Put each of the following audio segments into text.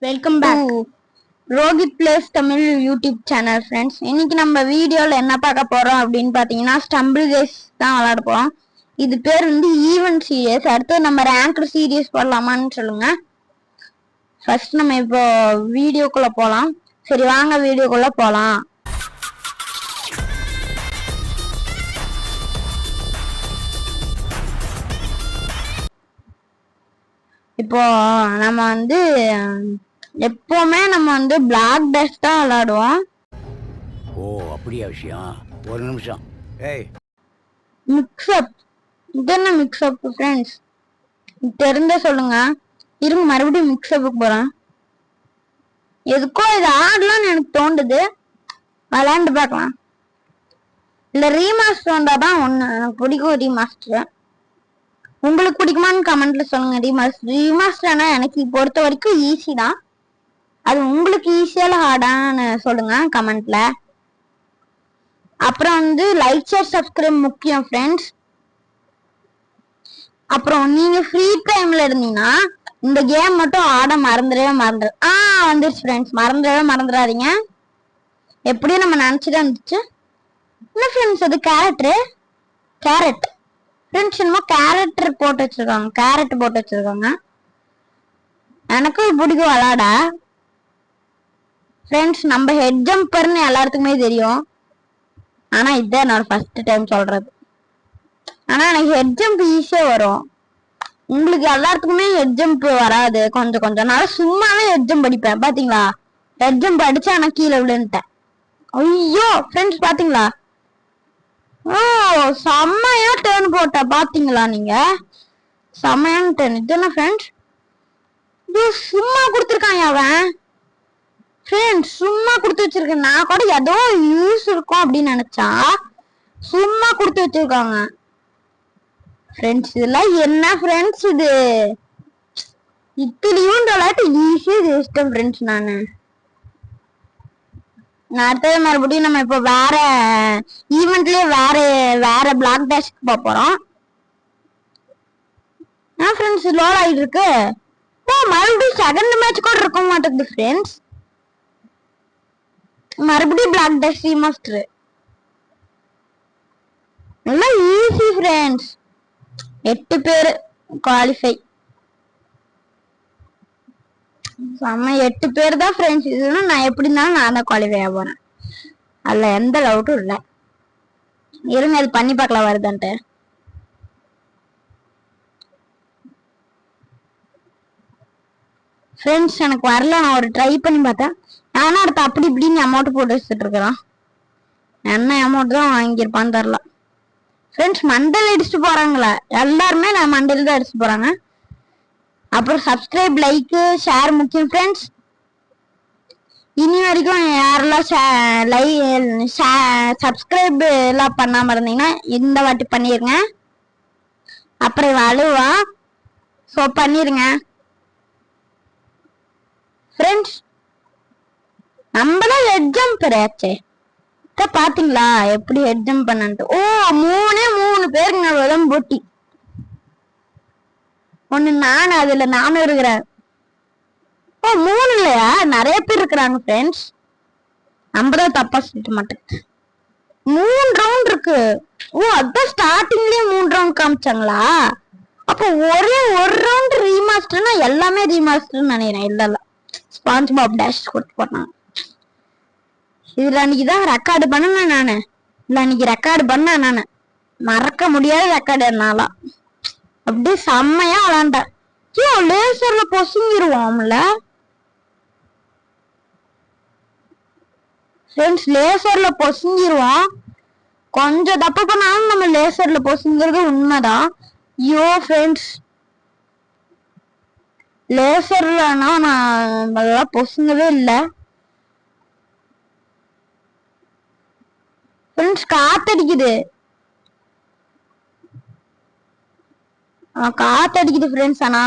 Welcome back Rohit plays Tamil YouTube channel friends. இன்னைக்கு நம்ம வீடியோல என்ன பார்க்க போறோம் அப்படின்னு பாத்தீங்கன்னா ஸ்டம்பிள் கேஸ் தான் விளையாட போறோம். இது பேர் வந்து ஈவென்ட் சீரியஸ். அடுத்து நம்ம ரேங்க்டு சீரியஸ் போடலாமான்னு சொல்லுங்க. ஃபர்ஸ்ட் நம்ம இப்போ வீடியோக்குள்ள போலாம். சரி வாங்க வீடியோக்குள்ள போலாம். இப்போ நம்ம வந்து எப்பவுமே நம்ம வந்து பிளாக் டஸ்ட் தான் விளையாடுவோம். ஓ அப்படியா விஷயம். ஒரு நிமிஷம். ஏய் மிக்ஸ்அப், இது என்ன மிக்ஸ்அப் ஃப்ரெண்ட்ஸ்? தெரிஞ்ச சொல்லுங்க. இருங்க மறுபடியும் மிக்ஸ்அப்புக்கு போறேன். எதுக்கோ இது ஆடலாம்னு எனக்கு தோண்டுது. விளையாண்டு பார்க்கலாம். இல்ல ரீமாஸ்டர் வந்தாதான் ஒண்ணு எனக்கு பிடிக்கும். ரீமாஸ்டர் உங்களுக்கு பிடிக்குமான்னு கமெண்ட்ல சொல்லுங்க. ரீமாஸ்டர்னா எனக்கு பொறுத்த வரைக்கும் ஈஸி தான். அது உங்களுக்கு ஈஸியால ஹார்டான்னு சொல்லுங்க கமெண்ட்ல. அப்புறம் வந்து லைக் ஷேர் சப்ஸ்கிரைப் முக்கியம் ஃப்ரெண்ட்ஸ். அப்புறம் நீங்க ஃப்ரீ டைம்ல இருந்தீங்கன்னா இந்த கேம் மட்டும் ஆட மறந்துடவே வந்துருச்சு ஃப்ரெண்ட்ஸ். மறந்துடாதீங்க. எப்படியும் நம்ம நினைச்சுதான் இருந்துச்சு. என்ன ஃப்ரெண்ட்ஸ் அது கேரட் ஃப்ரெண்ட்ஸ் என்னமோ கேரட் போட்டு வச்சிருக்காங்க. எனக்கும் பிடிக்கும் விளாட ஃப்ரெண்ட்ஸ். நம்ம ஹெட் ஜம்பர்னு எல்லாத்துக்குமே தெரியும். ஆனா இதான் நான் ஃபர்ஸ்ட் டைம் சொல்றது. ஆனா எனக்கு ஹெட் ஜம்ப் ஈஸியா வரும். உங்களுக்கு எல்லாத்துக்குமே ஹெட் ஜம்ப் வராது. கொஞ்சம் நான் சும்மாவே ஹெட் ஜம்ப் அடிப்பேன். பாத்தீங்களா? ஹெட் ஜம்ப் அடிச்சா நான் கீழே விழுந்துட்டேன். ஐயோ ஃப்ரெண்ட்ஸ் பாத்தீங்களா? ஓ செம்மையா டர்ன் போட்ட பாத்தீங்களா? நீங்க செம்மையான டர்ன். இது என்ன ஃப்ரெண்ட்ஸ்? சும்மா கொடுத்துருக்கான் அவன் ஃப்ரெண்ட்ஸ். சும்மா கொடுத்து வச்சிருக்கேன். நான் கூட ஏதோ யூஸ் இருக்கும் அப்படின்னு நினைச்சா சும்மா கொடுத்து வச்சிருக்காங்க ஃப்ரெண்ட்ஸ். இதெல்லாம் என்ன ஃப்ரெண்ட்ஸ்? இது இத்திலியும் ஈஸியா ஜெயிச்சிட்டேன் ஃப்ரெண்ட்ஸ். நான் அடுத்தது மறுபடியும் நம்ம இப்போ வேற ஈவெண்ட்லயே வேற பிளாக் டேஷ்க்கு போக போறோம். ஃப்ரெண்ட்ஸ் லோட் ஆயிட்டு இருக்கு. மறுபடியும் செகண்ட் மேட்ச் கூட இருக்க மாட்டேங்குது ஃப்ரெண்ட்ஸ். மறுபடியும் பிளாக் டேஷ் ரீமாஸ்டர். நல்லா ஈஸி ஃப்ரெண்ட்ஸ். 8 பேர் குவாலிஃபை. 8 பேர் தான் ஃப்ரெண்ட்ஸ். இதுனா நான் எப்படி இருந்தாலும் நான் தான் குவாலிஃபை ஆக போறேன். அதுல எந்த டவுட்டும் இல்லை. இருங்க அது பண்ணி பார்க்கலாம் வருதான்ட்டு. ஃப்ரெண்ட்ஸ் எனக்கு வரல. நான் ஒரு ட்ரை பண்ணி பார்த்தேன். ஆனா அடுத்து அப்படி இப்படின்னு அமௌண்ட் போட்டு வச்சுட்டு இருக்கிறான். என்ன அமௌண்ட் தான் வாங்கியிருப்பான்னு தெரில ஃப்ரெண்ட்ஸ். மண்டல் அடிச்சுட்டு போறாங்களா எல்லாருமே? நான் மண்டல் தான் அடிச்சுட்டு போறாங்க. அப்புறம் சப்ஸ்கிரைப் லைக் ஷேர் முக்கியம் ஃப்ரெண்ட்ஸ். இனி வரைக்கும் யாரெல்லாம் சப்ஸ்கிரைப் எல்லாம் பண்ணாம இருந்தீங்கன்னா இந்த வாட்டி பண்ணிருங்க. அப்புறம் அழுவா சோ பண்ணிருங்க ஃப்ரெண்ட்ஸ். நம்மதான் ஹெட் ஜம்பர் ஆச்சே. பாத்தீங்களா எப்படி ஹெட் ஜம்ப் பண்ணு? ஓ 3 பேருக்கு போட்டி. ஒண்ணு நானும் இருக்கிறேன். ஓ 3 இல்லையா? நிறைய பேர் இருக்கிறாங்க ஃப்ரெண்ட்ஸ். நம்ம தான் தப்பா சொல்லிட்டு மாட்டேன். 3 ரவுண்ட் இருக்கு. ஓ அதான் ஸ்டார்டிங்லயே 3 ரவுண்ட் காமிச்சாங்களா? அப்போ ஒரே ஒரு ரவுண்ட் ரீமாஸ்டர்னா எல்லாமே ரீமாஸ்டர் நினைக்கிறேன். இல்ல ஸ்பாஞ்ச் பாப் டேஷ் கொடுத்து போட்டாங்க. இதுல அன்னைக்குதான் ரெக்கார்டு பண்ணேன் நானு. நானு மறக்க முடியாத ரெக்கார்டு என்னால. அப்படியே செம்மையா விளாண்டேன். லேசர்ல பொசுங்கிருவோம்ல ஃப்ரெண்ட்ஸ். லேசர்ல பொசுங்கிருவோம். கொஞ்சம் தப்பு பண்ணாலும் நம்ம லேசர்ல பொசுங்கிறது உண்மைதான். ஐயோ ஃப்ரெண்ட்ஸ் லேசர்லனா நான் பொசுங்கவே இல்லை ஃப்ரெண்ட்ஸ். காத்தடிக்குது ஃப்ரெண்ட்ஸ். ஆனா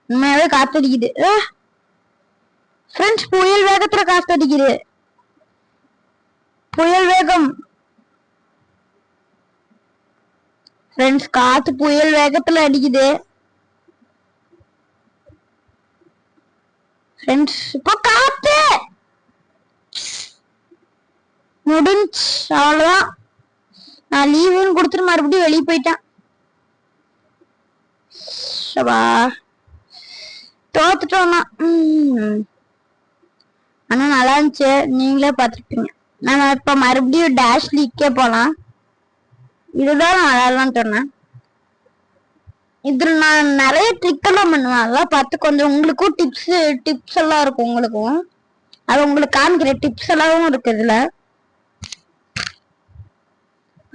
உண்மையாவே காத்தடிக்குது ஃப்ரெண்ட்ஸ். புயல் வேகத்துல காத்தடிக்குது. புயல் வேகம் ஃப்ரெண்ட்ஸ். காத்து புயல் வேகத்துல அடிக்குது ஃப்ரெண்ட்ஸ் இப்போ காத்து முடிஞ்சு, அவ்வளவுதான். நான் லீவுன்னு கொடுத்துட்டு மறுபடியும் வெளியே போயிட்டேன். தோத்துட்டோம்னா ஆனா நல்லா இருந்துச்சு, நீங்களே பாத்துருப்பீங்க. நம்ம இப்ப மறுபடியும் டேஷ் லீக்கே போலாம். இதுதான் நான் விளையாடலாம்னு சொன்னேன். இதுல நான் நிறைய ட்ரிக் எல்லாம் பண்ணுவேன், அதெல்லாம் பார்த்து கொஞ்சம் உங்களுக்கும் டிப்ஸ் எல்லாம் இருக்கும். உங்களுக்கும் அது உங்களுக்கு காமிக்கிற டிப்ஸ் எல்லாம் இருக்கு இதுல.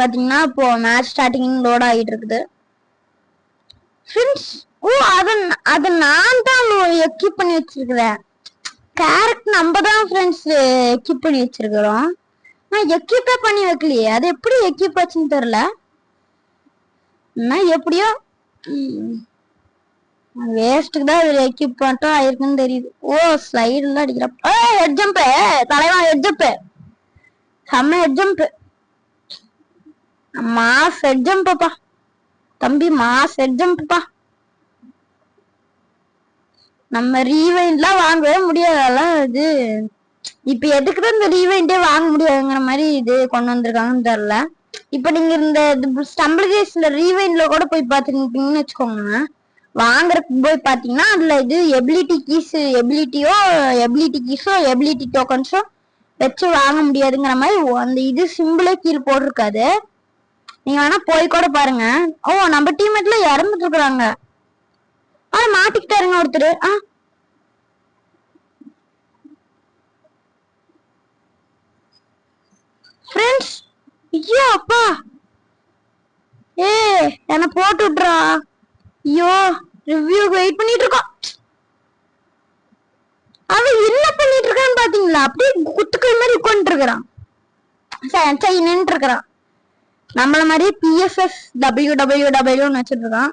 பாத்தீங்கன்னா இப்போ மேட்ச் ஸ்டார்டிங் லோட் ஆகிட்டு இருக்குது ஃப்ரெண்ட்ஸ். ஓ அத நான் தான் எக்யூப் பண்ணி வச்சிருக்கிறேன். கேரக்டர் நம்ம தான் ஃப்ரெண்ட்ஸ் எக்யூப் பண்ணி வச்சிருக்கிறோம். நான் எக்யூப்பே பண்ணி வைக்கலையே, அது எப்படி எக்யூப் ஆச்சுன்னு தெரியல. எப்படியோ வேஸ்ட்டுக்கு தான் இது எக்யூப் மட்டும் ஆயிருக்குன்னு தெரியுது. ஓ ஸ்லைடு எல்லாம் அடிக்கிறப்ப ஹெட் ஜம்ப், தலைவா ஹெட் ஜம்ப், செம்ம ஹெட் ஜம்ப், மாஸ் ஹெட் ஜம்ப்பா தம்பி, மாஸ் ஹெட் ஜம்ப்பா. நம்ம ரீவைண்ட்லாம் வாங்கவே முடியாதல்ல இது. இப்ப எதுக்குதான் இந்த ரீவைண்டே வாங்க முடியாதுங்கிற மாதிரி இது கொண்டு வந்திருக்காங்கன்னு தெரியல. இப்ப நீங்க இந்த ஸ்டம்பிள் கேஸ்ல ரீவைண்ட்ல கூட போய் பாத்துருப்பீங்கன்னு வச்சுக்கோங்க. வாங்குறதுக்கு போய் பாத்தீங்கன்னா அதுல இது எபிலிட்டி கீஸோ எபிலிட்டி டோக்கன்ஸோ வச்சு வாங்க முடியாதுங்கிற மாதிரி அந்த இது சிம்பிளே கீழே போட்டிருக்காது. நீங்க வேணா போய் கூட பாருங்க. ஓ நம்ம டீம்மேட்ல இறந்துட்டு இருக்காங்க. மாட்டிக்கிட்டாருங்க ஒருத்தர். ஃப்ரெண்ட்ஸ் ஐயோ அப்பா, என்ன போட்டு விட்டுறா. ஐயோ ரிவ்யூக்கு வெயிட் பண்ணிட்டு இருக்கோம். அவன் என்ன பண்ணிட்டு இருக்கான்னு பாத்தீங்களா? அப்படியே குத்துக்கள் மாதிரி உட்காந்துட்டு இருக்கிறான், நின்று இருக்கிறான். நம்மள மாதிரி PSS WWWன்னு வச்சிட்டு இருக்கான்.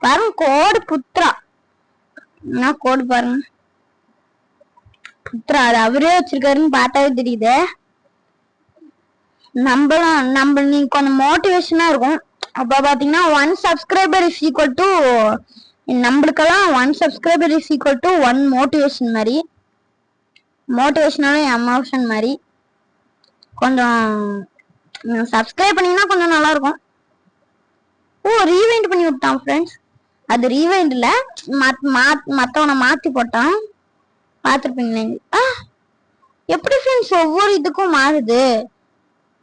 பாருங்க கோடு புத்ரா, கோடு பாருங்க புத்ரா, அது அவரே வச்சிருக்காருன்னு பார்த்தாவே தெரியுது. நம்ம நீங்க கொஞ்சம் மோட்டிவேஷனா இருக்கும். அப்ப பாத்தீங்கன்னா 1 subscriber is equal to, நம்மளுக்கெல்லாம் 1 subscriber is equal to 1 motivation மாதிரி, மோட்டிவேஷனாலும் எமோஷன் மாதிரி. கொஞ்சம் சப்ஸ்கிரைப் பண்ணீங்கன்னா கொஞ்சம் நல்லா இருக்கும். ஓ ரீவைண்ட் பண்ணி விட்டான் ஃப்ரெண்ட்ஸ். அது ரீவைண்ட்ல மத்தவனை மாத்தி போட்டான், பாத்துருப்பீங்களே. எப்படி ஃப்ரெண்ட்ஸ் ஒவ்வொரு இதுக்கும் மாறுது.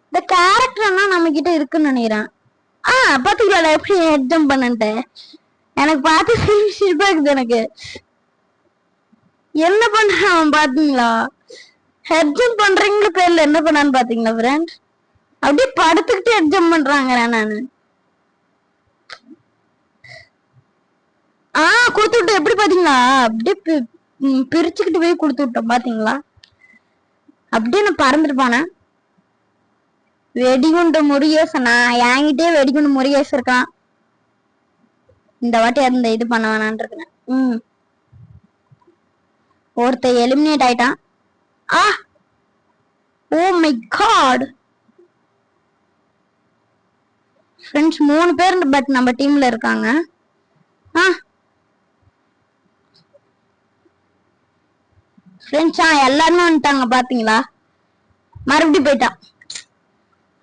இந்த கேரக்டர்னா நம்ம கிட்ட இருக்குன்னு நினைக்கிறேன். பாத்தீங்களா எப்படி ஹெட் ஜம்ப் பண்ணிட்டு எனக்கு பார்த்து சிரிப்பா இருக்குது. எனக்கு என்ன பண்ணான் பாத்தீங்களா? ஹெட் ஜம்ப் பண்றீங்க பேர்ல என்ன பண்ணான்னு பாத்தீங்களா ஃப்ரெண்ட்ஸ்? அப்படியே படுத்துக்கிட்டு ஹெட் ஜம்ப் பண்றாங்க. நானு கொடுத்து விட்டேன். எப்படி பாத்தீங்களா? அப்படியே பிரிச்சுக்கிட்டு போய் கொடுத்து விட்டோம் பாத்தீங்களா? அப்படியே நான் பறந்துட்டு வெடிகுண்டு முருகேச, நான் என்கிட்டயே வெடிகுண்டு முருகேச இருக்கான். இந்த வாட்டி அந்த இது பண்ண வேணான் இருக்கேன். ஒருத்த எலிமினேட் ஆயிட்டான். ஓ மை காட் ஃப்ரெண்ட்ஸ், 3 பேர் பட் நம்ம டீம்ல இருக்காங்க. ஃப்ரெண்ட்ஸ் எல்லாருமே வந்துட்டாங்க பாத்தீங்களா? மறுபடியும் போயிட்டான்.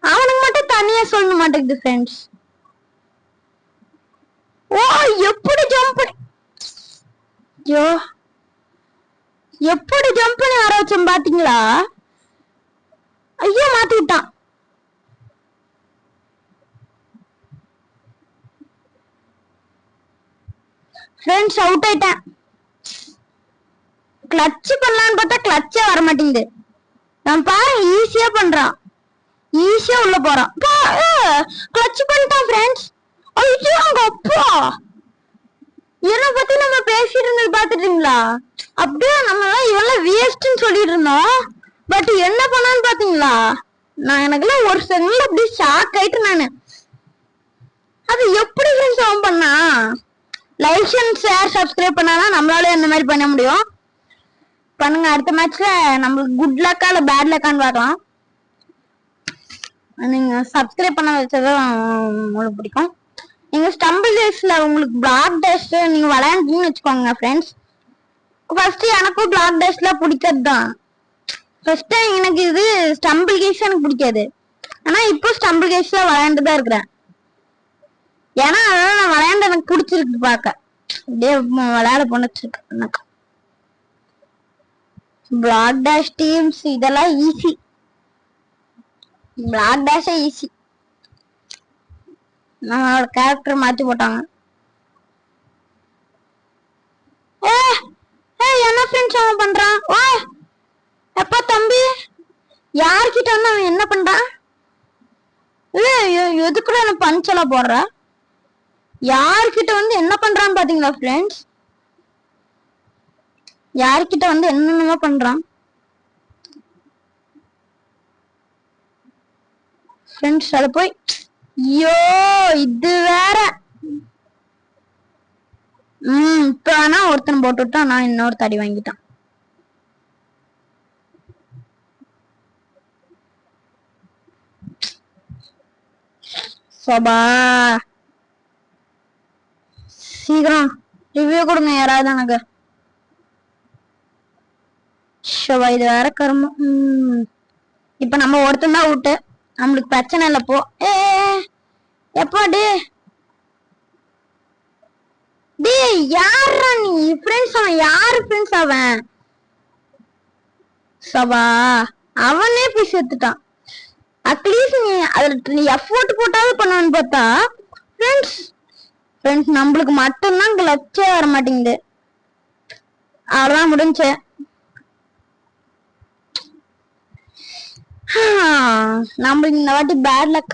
அவனுக்கு மட்டும் தனியா சொல்ல மாட்டேங்குது ஃப்ரெண்ட்ஸ். ஓ எப்படி ஜம்ப் எப்படி ஜம்ப் பண்ணி வர வச்சோம் பாத்தீங்களா? ஐயோ மாத்தி விட்டான். ஃப்ரெண்ட்ஸ் அவுட் ஆயிட்டேன். கிளட்ச் பண்ணலான்னு பார்த்தா கிளட்சே வர மாட்டேங்குது. நான் பாருங்க ஈஸியா பண்றான், ஈஸியா உள்ள போறான். கிளட்ச் பண்ணிட்டான் ஃப்ரெண்ட்ஸ். ஐயோ அங்க அப்பா, என்ன பத்தி நம்ம பேசிட்டு இருந்தது பாத்துட்டீங்களா? அப்படியே நம்ம இவெல்லாம் வேஸ்ட்னு சொல்லிட்டு இருந்தோம். பட் என்ன பண்ணான்னு பாத்தீங்களா? எனக்குலாம் ஒரு செகண்ட்ல அப்படியே ஷாக் ஆயிட்டு நானு. அது எப்படி ஃப்ரெண்ட்ஸ் அவன் பண்ணா? லைக் அண்ட் ஷேர் சப்ஸ்கிரைப் பண்ணாதான் நம்மளால இந்த மாதிரி பண்ண முடியும். பண்ணுங்க. அடுத்த மேட்ச்ல நம்மளுக்கு குட் லக்கா இல்ல பேட் லக்கான்னு பார்க்கலாம். நீங்க சப்ஸ்கிரைப் பண்ண வச்சதான் உங்களுக்கு பிடிக்கும். நீங்க ஸ்டம்பிள் டேஸ்ல உங்களுக்கு பிளாக் டேஸ்ட் நீங்க விளையாண்டீங்கன்னு வச்சுக்கோங்க ஃப்ரெண்ட்ஸ், ஃபர்ஸ்ட் எனக்கும் பிளாக் டேஷ்ல பிடிக்கிறது தான். ஃபர்ஸ்ட் எனக்கு இது ஸ்டம்பிள் கேஸ் எனக்கு பிடிக்காது. ஆனா இப்போ ஸ்டம்பிள் கேஸ்ல விளையாண்டுதான் இருக்கிறேன். ஏன்னா அதெல்லாம் நான் விளையாண்டு எனக்கு பிடிச்சிருக்கு பார்க்க. அப்படியே விளையாட போனச்சிருக்கு எனக்கு. பிளாக் டேஷ் டீம்ஸ் இதெல்லாம் ஈஸி. Block dash easy. நம்மளோட கேரக்டர் மாத்தி போட்டாங்க. என்ன ஃப்ரெண்ட்ஸ் அவன் பண்றான்? ஓ எப்பா தம்பி, யார்கிட்ட வந்து அவன் என்ன பண்றான்? எதுக்குள்ள என்ன பஞ்செல்லாம் போடுற? யார்கிட்ட வந்து என்ன பண்றான்னு பாத்தீங்களா ஃப்ரெண்ட்ஸ்? யார்கிட்ட வந்து என்னென்னமோ பண்றான் ஃப்ரெண்ட்ஸ். அத போய் ஐயோ இது வேற. இப்ப வேணா ஒருத்தன் போட்டு விட்டான், நான் இன்னொரு தடி வாங்கிட்டான். சபா சீக்கிரம் ரிவ்யூ கொடுங்க யாராவது எனக்கு. சபா இது வேற கருமம். இப்ப நம்ம ஒருத்தன் தான் விட்டு நம்மளுக்கு பிரச்சனை இல்ல போ. எப்பா டேய் யாரா நீ? ஃப்ரெண்ட்ஸ் அவன் யாரு ஃப்ரெண்ட்ஸ் அவன்? சபா அவனே போய் செத்துட்டான். அட்லீஸ்ட் நீ அதுல எஃபோர்ட் போட்டாவது பண்ணுவேன்னு பார்த்தா ஃப்ரெண்ட்ஸ் நம்மளுக்கு மட்டும்தான் இங்க லட்சே வர மாட்டேங்குது. அவ்வளவுதான் முடிஞ்சு. நம்மளுக்கு இந்த வாட்டி பேட் லக்.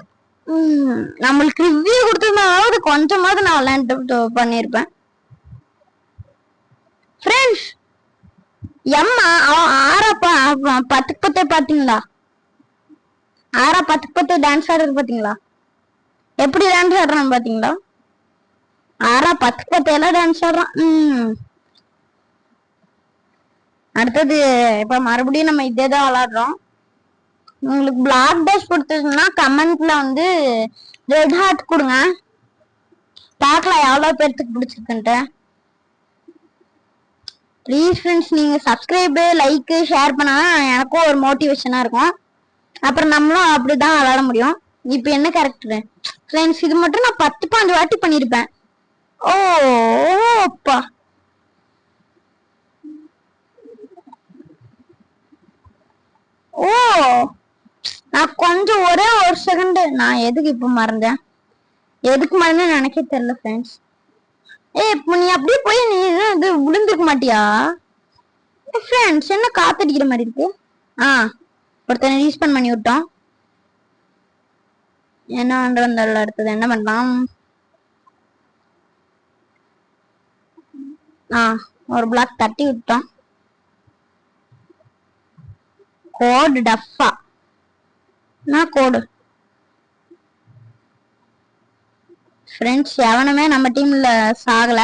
நம்மளுக்கு ரிவ்யூ கொடுத்ததுனால கொஞ்சமாவது நான் விளையாண்டு பண்ணிருப்பேன் ஃப்ரெண்ட்ஸ். எம்மா அவன் ஆறாப்பா 10க்கு 10 பாத்தீங்களா? ஆறா 10க்கு 10 டான்ஸ் ஆடுறது பாத்தீங்களா? எப்படி டான்ஸ் ஆடுறான் பாத்தீங்களா? ஆறா 10க்கு 10 எல்லாம் டான்ஸ் ஆடுறான். அடுத்தது இப்ப மறுபடியும் நம்ம இதேதான் விளையாடுறோம். உங்களுக்கு பிளாக் டேஷ் கொடுத்ததுன்னா கமெண்ட்ல வந்து ரெட் ஹார்ட் கொடுங்க. பார்க்கலாம் எவ்வளவு பேர்த்துக்கு பிடிச்சிருக்குன்ட்டு. ப்ளீஸ் ஃப்ரெண்ட்ஸ் நீங்க சப்ஸ்கிரைப் லைக் ஷேர் பண்ணா எனக்கும் ஒரு மோட்டிவேஷனா இருக்கும். அப்புறம் நம்மளும் அப்படிதான் விளையாட முடியும். இப்ப என்ன கேரக்டர் ஃப்ரெண்ட்ஸ்? இது மட்டும் நான் 10-15 வாட்டி பண்ணிருப்பேன். ஓப்பா ஓ நான் கொஞ்சம் ஒரே ஒரு செகண்ட் நான் எதுக்கு இப்ப மறந்தேன்? எதுக்கு மறந்தேன்னு எனக்கே தெரியல ஃப்ரெண்ட்ஸ். இப்ப நீ அப்படியே போய் நீ இது விழுந்துக்க மாட்டியா ஃப்ரெண்ட்ஸ்? என்ன காத்தடிக்கிற மாதிரி இருக்கு. ஒருத்தனை ரீஸ்பான் பண்ணி விட்டோம். என்ன பண்றது? அடுத்தது என்ன பண்ணலாம்? ஒரு பிளாக் தட்டி விட்டோம். கோடு டஃபா கோடு ஃப்ரெண்ட்ஸ். எவனுமே நம்ம டீம்ல சாகல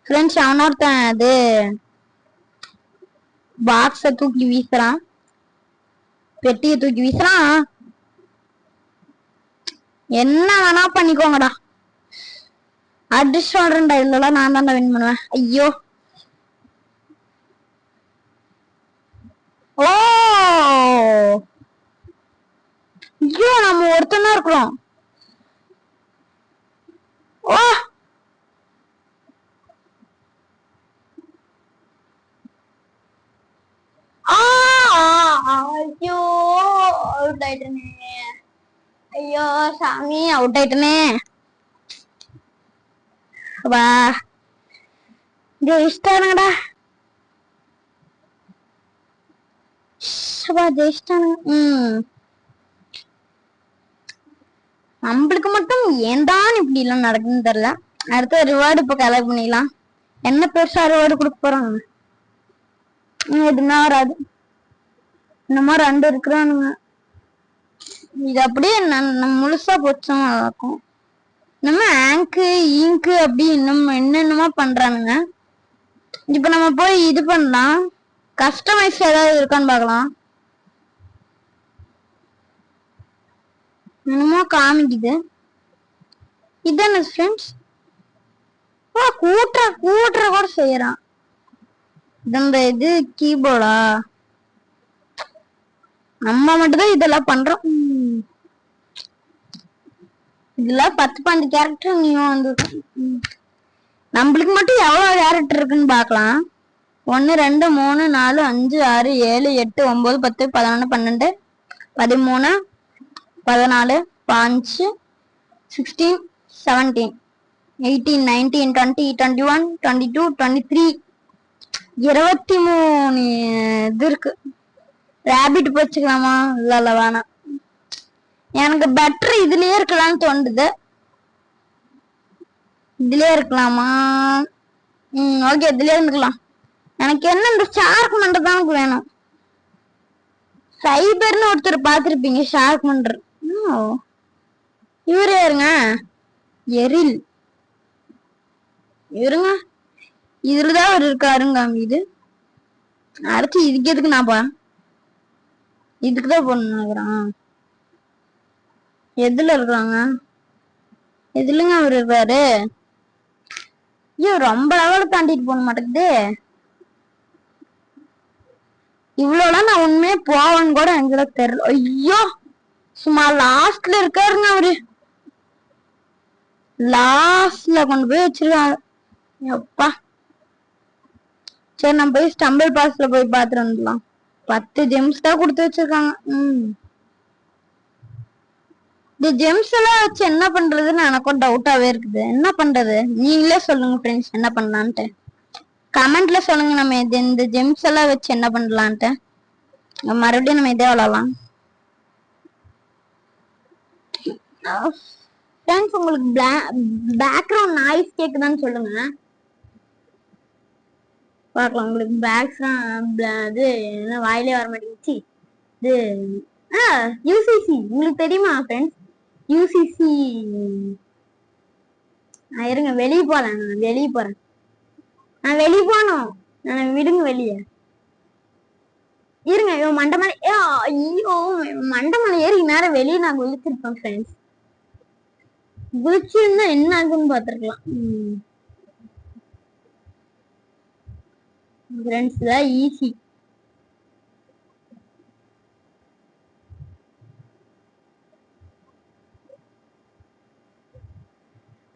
ஃப்ரெண்ட்ஸ். அவனொருத்தன் அது பாக்ஸ தூக்கி வீசுறான், பெட்டியை தூக்கி வீசுறான். என்ன வேணா பண்ணிக்கோங்கடா. அடிச்சு சொல்றேன்டா, இல்லலாம் நான் தான் வின் பண்ணுவேன். ஐயோ ஐயோ நம்ம ஒருத்தனா இருக்கிறோம். ஐயோ அவுட் ஆயிட்டனே. ஐயோ சாமி அவுட் ஆயிட்டனே. வா ஜெயிச்சிட்டானுங்கடா. ஜெயிச்சிட்டானுங்க. நம்மளுக்கு மட்டும் ஏன்தான் இப்படி எல்லாம் நடக்குன்னு தெரியல. அடுத்த ரிவார்டு இப்ப கலெக்ட் பண்ணிடலாம். என்ன பெருசா ரிவார்டு கொடுக்க போறாங்க? எதுனா வராது. இன்னமும் 2 இருக்கிறானுங்க. இது அப்படியே முழுசா போச்சும் இருக்கும். நம்ம ஆங்கு ஈங்கு அப்படி இன்னும் என்னென்னமா பண்றானுங்க. இப்ப நம்ம போய் இது பண்ணலாம். கஸ்டமைஸ் ஏதாவது இருக்கான்னு பாக்கலாம். என்னமோ காமிக்குது. இதான ஃப்ரெண்ட்ஸ்? கூட்டுற கூட செய்யறான். இந்த இது கீபோர்டா நம்ம மட்டும்தான் இதெல்லாம் பண்றோம். இதெல்லாம் 10-15 கேரக்டர் நீ வந்து நம்மளுக்கு மட்டும் எவ்வளவு கேரக்டர் இருக்குன்னு பாக்கலாம். 1 2 3 4 5 6 7 8 9 10 11 12 13 14 15 16 17 18 19 20 21 22 23 23 இது இருக்கு. ரேபிட் வச்சுக்கலாமா? இல்ல வேணாம். எனக்கு பெட்டர் இதுலயே இருக்கலாம்னு தோணுது. இதுலயே இருக்கலாமா? ஓகே, இதுலயே இருந்துக்கலாம். எனக்கு என்ன இந்த ஷார்க் மண்டர் தான் எனக்கு வேணும். சைபர்னு ஒருத்தர் பாத்திருப்பீங்க, ஷார்க் மண்டர். இவரே இருங்க, எரில் இருங்க. இதுலதான் அவர் இருக்காருங்க. இது அடுத்து இதுக்கு எதுக்கு நான் இதுக்குதான் போன நினைக்கிறேன். எதுல இருக்கிறாங்க? எதுலங்க அவர் இருக்காரு? ஐயோ, ரொம்ப லெவல் தாண்டிட்டு போன மாட்டேங்குது. இவ்வளவுலாம் நான் உண்மையே போவேன்னு கூட எனக்கு தெரியல. ஐயோ, சும்மா லாஸ்ட்ல இருக்காருங்க அவரு. லாஸ்ட்ல கொண்டு போய் வச்சிருக்காங்க. எப்பா, சரி நம்ம போய் ஸ்டம்பிள் பாஸ்ல போய் பாத்துட்டு வந்துடலாம். 10 ஜெம்ஸ் தான் கொடுத்து வச்சிருக்காங்க. இந்த ஜெம்ஸ் எல்லாம் வச்சு என்ன பண்றதுன்னு எனக்கும் டவுட்டாவே இருக்குது. என்ன பண்றது நீங்களே சொல்லுங்க ஃப்ரெண்ட்ஸ், என்ன பண்ணலான்ட்டு கமெண்ட்ல சொல்லுங்க. நம்ம இந்த ஜெம்ஸ் எல்லாம் வச்சு என்ன பண்ணலான்ட்டு மறுபடியும் நம்ம இதே விளாடலாம். ஃப்ரெண்ட்ஸ், உங்களுக்கு பேக்ரவுண்ட் நாய்ஸ் கேக்குதான்னு சொல்லுங்க பார்க்கலாம். உங்களுக்கு இது என்ன வாயிலே வர மாட்டேங்குச்சு. இது யூசிசி உங்களுக்கு தெரியுமா ஃப்ரெண்ட்ஸ்? யூசிசி இருங்க, வெளியே போறேன். நான் வெளியே போனோம். நான் விடுங்க வெளியே. இருங்க, இவன் மண்டமலை. ஐயோ, மண்டமலை ஏறி நேரம் வெளியே நான் குளிச்சிருப்பேன் ஃப்ரெண்ட்ஸ். குளிச்சிருந்தா என்ன ஆகுன்னு பாத்துருக்கலாம். ஃப்ரெண்ட்ஸ், தான் ஈஸி.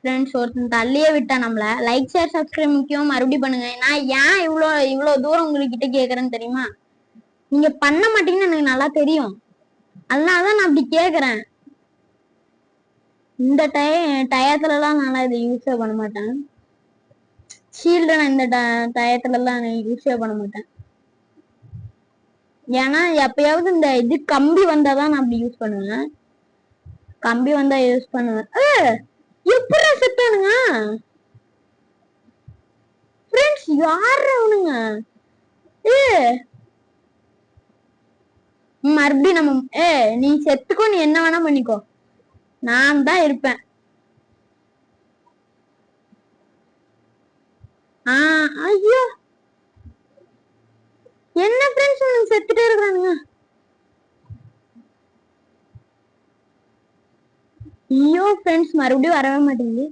ஃப்ரெண்ட்ஸ், ஒருத்தன் தள்ளியே விட்டா நம்மள. லைக் ஷேர் சப்ஸ்கிரைப் முக்கியம், மறுபடியும் பண்ணுங்க. நான் ஏன் இவ்வளவு தூரம் உங்ககிட்ட கேக்குறேன்னு தெரியுமா? நீங்க பண்ண மாட்டீங்கன்னு எனக்கு நல்லா தெரியும். அதனாலதான் நான் அப்படி கேக்குறேன். இந்த டயத்துல எல்லாம் நான் இதை யூஸே பண்ண மாட்டேன். ஷீல்ட நான் இந்த டயத்துல எல்லாம் யூஸே பண்ண மாட்டேன். ஏன்னா எப்பயாவது இந்த இது கம்பி வந்தாதான் நான் அப்படி யூஸ் பண்ணுவேன். கம்பி வந்தா யூஸ் பண்ணுவேன். எப்படி செட்டானுங்க ஃப்ரெண்ட்ஸ்? யாரு அவனுங்க? மறுபடியும் நம்ம நீ செத்துக்கோ, நீ என்ன வேணா பண்ணிக்கோ, நான் தான் இருப்பேன். ஐயோ, என்ன ஃப்ரெண்ட்ஸ் உனக்கு செத்துட்டே இருக்கிறானுங்க. ஐயோ ஃப்ரெண்ட்ஸ், மறுபடியும் வரவே மாட்டேங்குது.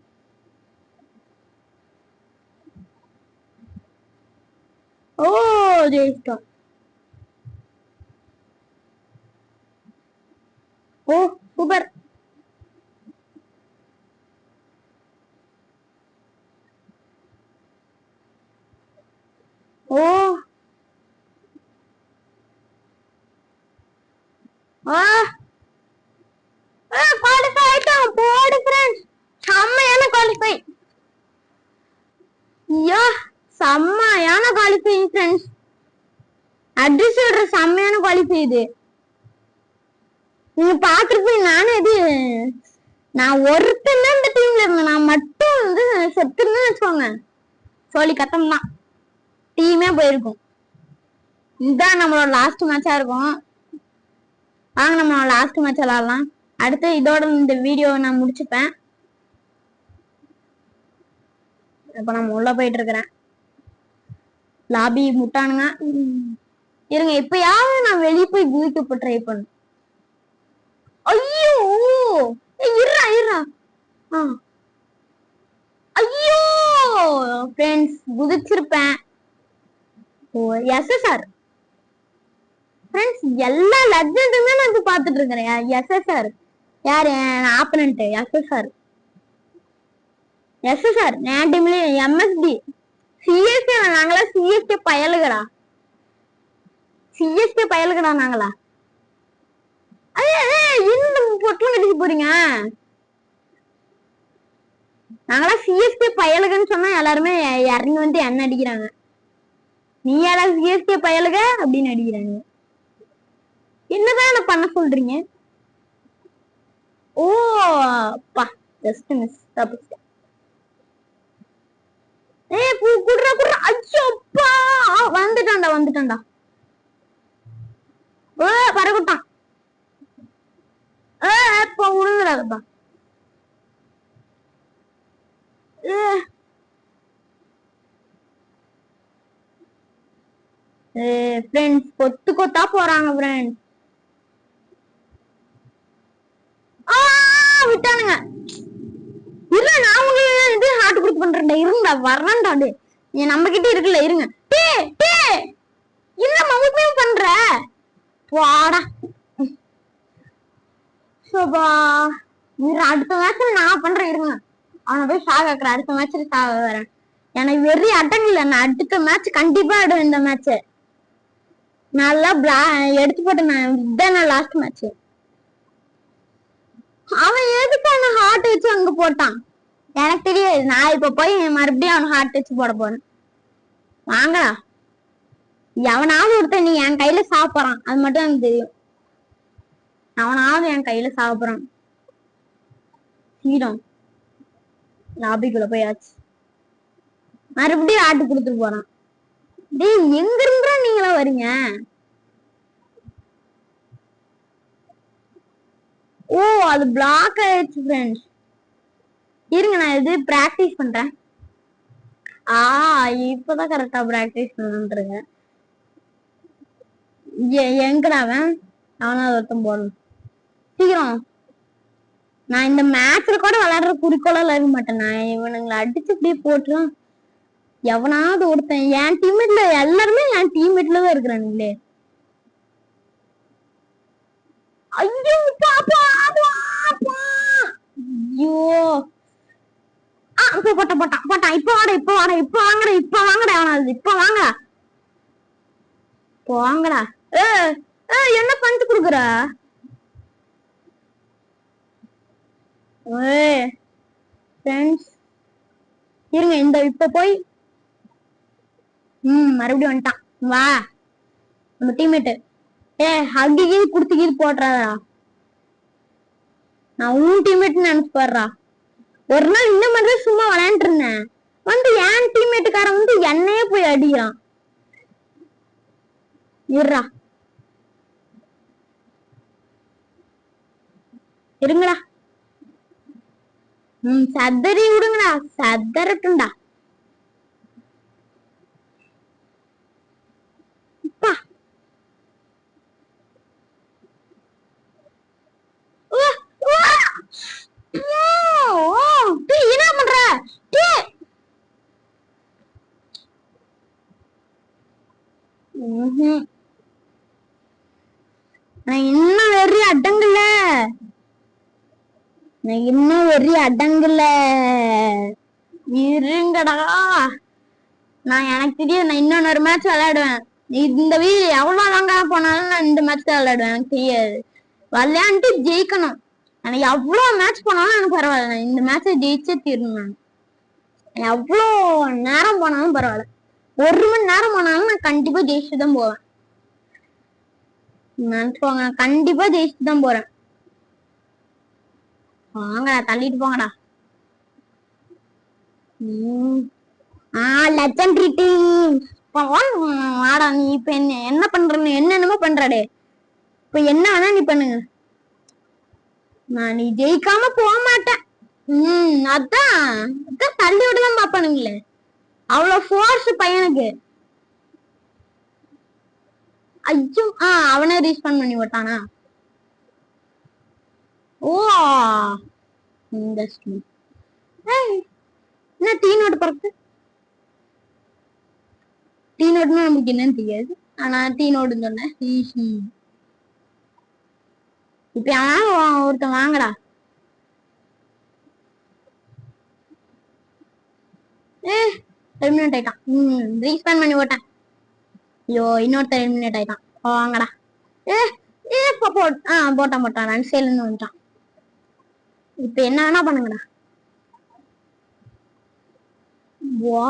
ஜெயிச்சிட்டோம். சூப்பர். குவாலிஃபை ஆயிட்டோம். போடு ஃப்ரெண்ட்ஸ், செம்மையான குவாலிஃபை. ஐயோ, செம்மையான குவாலிஃபை ஃப்ரெண்ட்ஸ். அட்ரஸ் விடுற செம்மையான குவாலிஃபை இது. நீங்க பாத்துருப்பீங்க. நான் ஒருத்தன் தான் இந்த டீம்ல இருந்தேன். நான் மட்டும் வந்து செத்துன்னு வச்சுக்கோங்க, சோழி கத்தம் தான், டீமே போயிருக்கும். இதுதான் நம்மளோட லாஸ்ட் மேட்சா இருக்கும். வாங்க நம்ம லாஸ்ட் மேட்ச் விளாடலாம். அடுத்து இதோட இந்த வீடியோவை நான் முடிச்சுப்பேன். இப்ப நம்ம உள்ள போயிட்டு இருக்கிறேன். லாபி முட்டானுங்க. இருங்க, இப்பயாவது நான் வெளியே போய் குதிக்க ட்ரை பண்ணு. ஐயோ, இருறா. ஐயோ, ஃப்ரெண்ட்ஸ் குதிச்சிருப்பேன். ஓ எஸ்எஸ்ஆர் ஃப்ரெண்ட்ஸ், எல்லா லெஜெண்டுமே நான் இப்ப பாத்துட்டு இருக்கிறேன். எஸ்எஸ்ஆர் யாரு ஆப்பனண்ட்? எஸ்எஸ்ஆர் எஸ்எஸ்ஆர் என் டீம்ல எம்எஸ்டி சிஎஸ்கே. நாங்களா சிஎஸ்கே பயலுகடா, சிஎஸ்கே பயலுகடா நாங்களா. இந்த பொட்டலம் கட்டிட்டு போறீங்க. நாங்களா சிஎஸ்கே பயலுகன்னு சொன்னா எல்லாருமே இறங்கி வந்து என்ன அடிக்கிறாங்க. நீ யாரா சிஎஸ்கே பயலுக அப்படின்னு அடிக்கிறாங்க. என்னதான் பண்ண சொல்றீங்க? ஓ பா, ஜஸ்ட் மிஸ். தப்பிச்சிட்டேன். குடுறா குடுறா. ஐயோ அப்பா, வந்துட்டான்டா வந்துட்டான்டா. பறகுட்டான். இப்ப உழுங்குறாங்கப்பா. ஃப்ரெண்ட்ஸ் கொத்து கொத்தா போறாங்க ஃப்ரெண்ட்ஸ். விட்டானுங்க. இல்ல நான் உங்களுக்கு இது ஹார்ட் கொடுத்து பண்றேன்டா. இருங்கடா வரேன்டா. நீ நம்ம கிட்ட இருக்குல்ல, இருங்க. இல்ல மவுமே பண்ற போடா. சோபா, அடுத்த மேட்ச்ல நான் பண்றேன். இருங்க, அவனை போய் சாக வைக்கிறேன். அடுத்த மேட்ச்ல சாக வரேன். எனக்கு வெறி அடங்கல. நான் அடுத்த மேட்ச் கண்டிப்பா ஆடுவேன். இந்த மேட்ச் நல்லா எடுத்து போட்டேன். இதான் நான் லாஸ்ட் மேட்ச். அவன் எதுக்கு அவனை ஹார்ட் வச்சு அங்க போட்டான் எனக்கு தெரியாது. நான் இப்ப போய் மறுபடியும் அவன் ஹார்ட் வச்சு போட போறேன். வாங்கடா. எவனாவது ஒருத்தன் நீ என் கையில சாப்பிடுறான், அது மட்டும் எனக்கு தெரியும். அவனாவது என் கையில சாப்பிடுறான். சீரம் லாபிக்குள்ள போயாச்சு. மறுபடியும் ஆட்டு கொடுத்துட்டு போறான். டேய் எங்க இருந்தா நீங்களா வரீங்க? ஓ அது பிளாக் ஆயிடுச்சு ஃப்ரெண்ட்ஸ். இருங்க நான் இது பிராக்டிஸ் பண்றேன். இப்பதான் கரெக்டா பிராக்டிஸ் பண்றேன். எங்கடா அவனா ஒருத்தன் போடணும் சீக்கிரம். நான் இந்த மேட்ச்ல கூட விளையாடுற குறிக்கோளால இருக்க மாட்டேன். நான் இவனுங்களை அடிச்சு அப்படியே போட்டுலாம். எவனாவது ஒருத்தன் என் டீம்மேட்ல, எல்லாருமே என் டீம்மேட்ல தான் இருக்கிறானுங்களே. ஐயோ பாப்பா ஐயோ போட்டான் போட்டான் போட்டான். இப்ப வாடா இப்ப வாடா இப்ப வாங்கடா இப்ப வாங்கடா. அவனாவது இப்ப வாங்க வாங்கடா. என்ன பண்ணிட்டு குடுக்குற? இருங்க இந்த இப்ப போய் மறுபடியும் வந்துட்டான். வா நம்ம டீம்மேட். ஹக்கி குடுத்து கீது போட்டுறாதா. நான் உன் டீம்மேட் நினைச்சு போடுறா. ஒரு நாள் இந்த மாதிரி சும்மா விளையாண்டு இருந்தேன். வந்து என் டீம்மேட்டுக்காரன் வந்து என்னையே போய் அடிக்கிறான். இருடா இருங்கடா. சதறி விடுங்கடா. சதறட்டும்டா. என்ன பண்ற? இன்னும் வெறி அடங்கல. இன்னும் வெறி அடங்கல. இருங்கடா. நான் எனக்கு தெரியும். நான் இன்னொரு மேட்ச் விளையாடுவேன். இந்த வீடு எவ்வளவு லாங்கா போனாலும் நான் இந்த மேட்ச் தான் விளையாடுவேன். எனக்கு தெரியாது. விளையாண்டு ஜெயிக்கணும். எனக்கு எவ்வளவு மேட்ச் போனாலும் எனக்கு பரவாயில்ல. இந்த மேட்சை ஜெயிச்சே தீரணும். நான் எவ்வளவு நேரம் போனாலும் பரவாயில்ல. 1 மணி நேரம் போனாலும் நான் கண்டிப்பா ஜெயிச்சுட்டு தான் போவேன். நினைச்சுக்கோங்க, கண்டிப்பா ஜெயிச்சுட்டு தான் போறேன். வாங்கடா தள்ளிட்டு போங்கடா. லெஜெண்டரி டீம் வாடா. நீ இப்ப என்ன பண்றன்னு என்னென்னமோ பண்றடே. இப்ப என்ன வேணா நீ பண்ணுங்க. நான் நீ ஜெயிக்காம போக மாட்டேன். அதான் தள்ளி விடலாம் பாப்பானுங்களே. அவ்வளவு ஃபோர்ஸ் பையனுக்கு. ஐயோ அவனே ரீஸ்பான் பண்ணி விட்டானா? ஓ இந்த என்ன டீ நோட்டு பறக்கு. டீ நோட்னா நமக்கு என்னன்னு தெரியாது. ஆனா டீ நோடுன்னு சொன்னேன். இப்ப ஒருத்தன் வாங்கடா. எலிமினேட் ஆயிட்டான். ரீஸ்பான் பண்ணி போட்டேன். ஐயோ இன்னொருத்தர் எலிமினேட் ஆயிட்டான். வாங்கடா. ஏ ஏ போட்டான் ரன் சேல்னு வந்துட்டான். இப்ப என்ன வேணா பண்ணுங்கடா. வா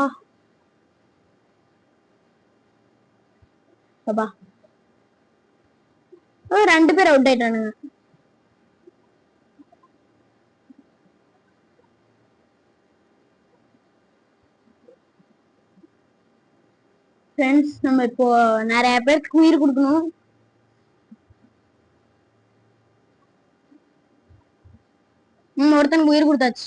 பாபா 2 பேர் அவுட் ஆயிட்டானுங்க. ஃப்ரெண்ட்ஸ் நம்ம இப்போ நிறைய பேருக்கு உயிர் கொடுக்கணும். ஒருத்தனுக்கு உயிர் கொடுத்தாச்சு.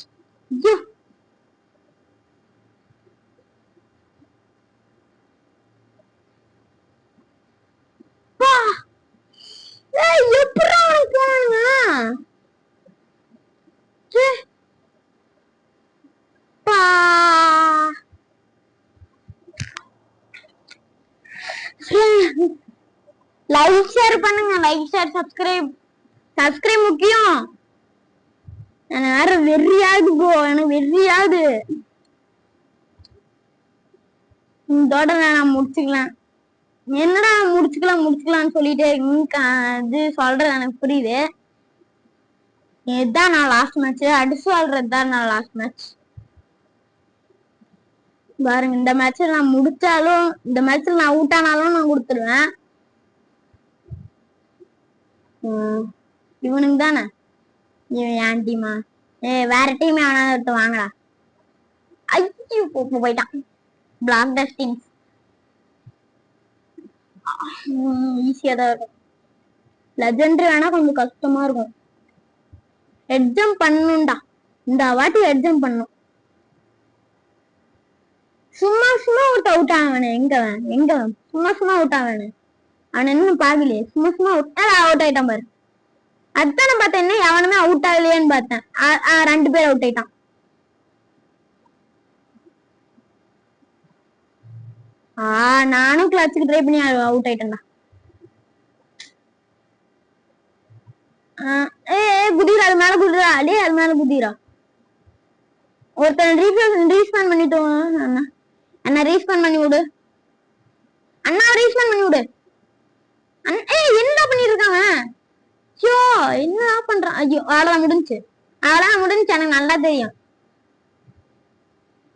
லைக் ஷேர் பண்ணுங்க. லைக் ஷேர் சப்ஸ்கிரைப் முக்கியம். எனக்கு வேற வெறியாது ப்ரோ. எனக்கு வெறியாது. இதோட நான் முடிச்சுக்கலாம். என்னடா முடிச்சுக்கலாம்னு சொல்லிட்டு இது சொல்றது எனக்கு புரியுது. இதுதான் நான் லாஸ்ட் மேட்ச். அடிச்சு வாழ்றதுதான் நான் லாஸ்ட் மேட்ச். பாருங்க இந்த மேட்ச்ல நான் முடிச்சாலும் இந்த மேட்ச்ல நான் அவுட் ஆனாலும் நான் கொடுத்துருவேன். இவனுக்கு தானே என் டீமா? வேற டீம் எவனாவது வாங்கடா. ஐயோ போயிட்டான். பிளாக் டஸ்டிங்ஸ் ஈஸியா தான் இருக்கும். லெஜெண்டரி வேணா கொஞ்சம் கஷ்டமா இருக்கும். ஹெட் ஜம்ப் பண்ணணும்டா. இந்த வாட்டி ஹெட் ஜம்ப் பண்ணும். சும்மா விட்டு அவுட் ஆவானே. எங்க சும்மா அவுட் ஆவானே. அவன் என்ன பாக்கலையே. சும்மா அவுட் ஆயிட்டான் பாரு. அதுதானே பார்த்தேன். என்ன எவனுமே அவுட் ஆகலையேன்னு பார்த்தேன். 2 பேர் அவுட் ஆயிட்டான். நானும் கிளச்சுக்கு ட்ரை பண்ணி அவுட் ஆயிட்டேன்டா. குதிரா அது மேல குதிரா. அது மேல குதிரா. ஒருத்தன் ரீஸ்பான் பண்ணிட்டோம். அண்ணா ரீஸ்பான் பண்ணி விடு. அண்ணா ரீஸ்பான் பண்ணி விடு. என்ன பண்ணிட்டு இருக்காங்க? ஐயோ என்ன பண்றான்? ஐயோ அவ்வளவுதான் முடிஞ்சு. எனக்கு நல்லா தெரியும்.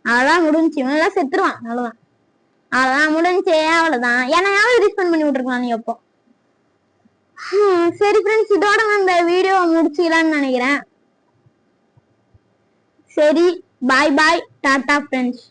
அவ்வளவுதான் முடிஞ்சு. இவனெல்லாம் செத்துருவான். அவ்வளவுதான் முடிஞ்சு. அவ்வளவுதான். என்னையாவது ரீஸ்பான் பண்ணி விட்டுருக்கலாம் நீ அப்போ. சரி ஃப்ரெண்ட்ஸ், இதோட நான் இந்த வீடியோ முடிச்சுக்கலான்னு நினைக்கிறேன். சரி பாய் டாடா ஃப்ரெண்ட்ஸ்.